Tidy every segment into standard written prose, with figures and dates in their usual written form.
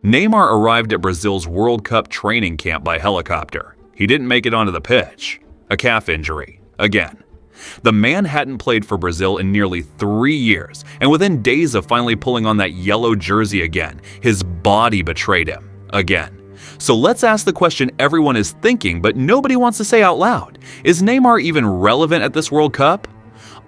Neymar arrived at Brazil's World Cup training camp by helicopter. He didn't make it onto the pitch. A calf injury. Again. The man hadn't played for Brazil in nearly 3 years, and within days of finally pulling on that yellow jersey again, his body betrayed him. Again. So let's ask the question everyone is thinking, but nobody wants to say out loud. Is Neymar even relevant at this World Cup?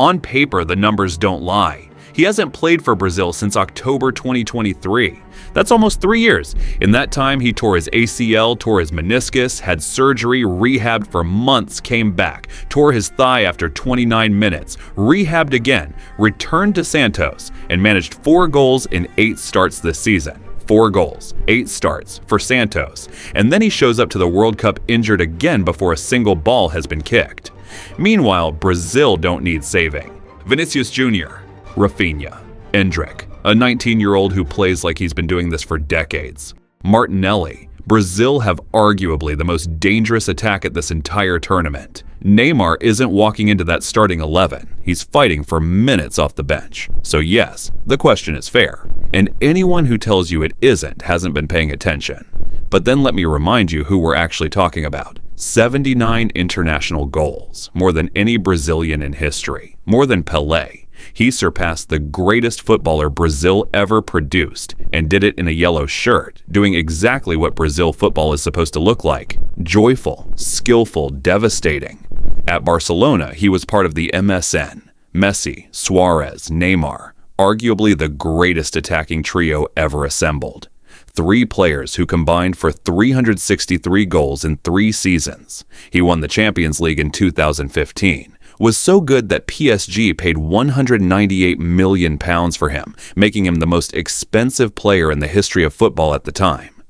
On paper, the numbers don't lie. He hasn't played for Brazil since October 2023. That's almost 3 years. In that time, he tore his ACL, tore his meniscus, had surgery, rehabbed for months, came back, tore his thigh after 29 minutes, rehabbed again, returned to Santos, and managed 4 goals in 8 starts this season. 4 goals, 8 starts for Santos. And then he shows up to the World Cup injured again before a single ball has been kicked. Meanwhile, Brazil don't need saving. Vinicius Jr., Rafinha, Endrick, a 19-year-old who plays like he's been doing this for decades. Martinelli. Brazil have arguably the most dangerous attack at this entire tournament. Neymar isn't walking into that starting 11. He's fighting for minutes off the bench. So yes, the question is fair. And anyone who tells you it isn't hasn't been paying attention. But then let me remind you who we're actually talking about. 79 international goals, more than any Brazilian in history, more than Pelé. He surpassed the greatest footballer Brazil ever produced and did it in a yellow shirt, doing exactly what Brazil football is supposed to look like: joyful, skillful, devastating. At Barcelona, he was part of the MSN, Messi, Suarez, Neymar, arguably the greatest attacking trio ever assembled. 3 players who combined for 363 goals in 3 seasons. He won the Champions League in 2015. Was so good that PSG paid £198 million for him, making him the most expensive player in the history of football at the time.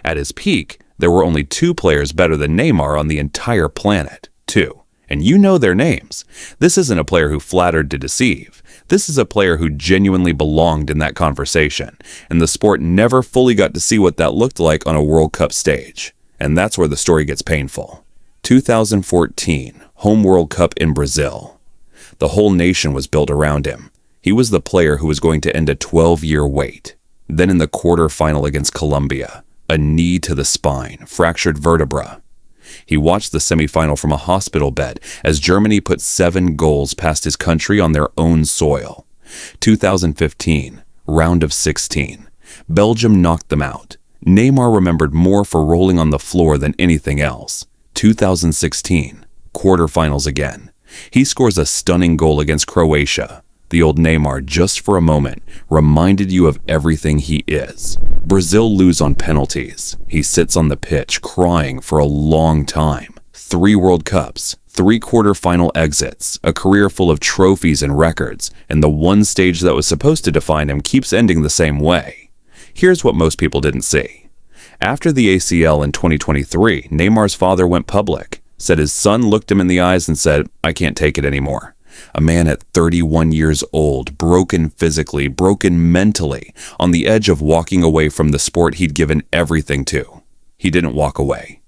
At his peak, there were only 2 players better than Neymar on the entire planet. 2. And you know their names. This isn't a player who flattered to deceive. This is a player who genuinely belonged in that conversation, and the sport never fully got to see what that looked like on a World Cup stage. And that's where the story gets painful. 2014, home World Cup in Brazil. The whole nation was built around him. He was the player who was going to end a 12-year wait. Then in the quarterfinal against Colombia, a knee to the spine, fractured vertebra. He watched the semifinal from a hospital bed as Germany put 7 goals past his country on their own soil. 2015, round of 16. Belgium knocked them out. Neymar remembered more for rolling on the floor than anything else. 2016, quarterfinals again. He scores a stunning goal against Croatia. The old Neymar, just for a moment, reminded you of everything he is. Brazil lose on penalties. He sits on the pitch crying for a long time. 3 World Cups, 3 quarterfinal exits, a career full of trophies and records, and the one stage that was supposed to define him keeps ending the same way. Here's what most people didn't see. After the ACL in 2023, Neymar's father went public, said his son looked him in the eyes and said, "I can't take it anymore." A man at 31 years old, broken physically, broken mentally, on the edge of walking away from the sport he'd given everything to. He didn't walk away.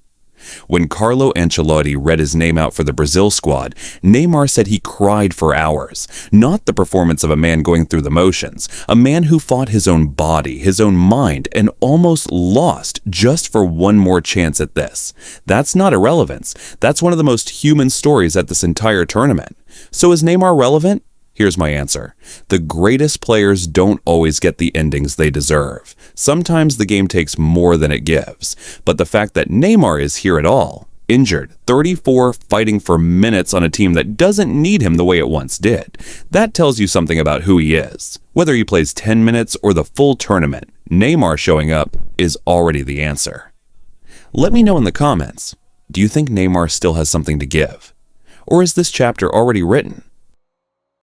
When Carlo Ancelotti read his name out for the Brazil squad, Neymar said he cried for hours. Not the performance of a man going through the motions, a man who fought his own body, his own mind, and almost lost just for one more chance at this. That's not irrelevance. That's one of the most human stories at this entire tournament. So is Neymar relevant? Here's my answer. The greatest players don't always get the endings they deserve. Sometimes the game takes more than it gives. But the fact that Neymar is here at all, injured, 34, fighting for minutes on a team that doesn't need him the way it once did, that tells you something about who he is. Whether he plays 10 minutes or the full tournament, Neymar showing up is already the answer. Let me know in the comments, do you think Neymar still has something to give? Or is this chapter already written?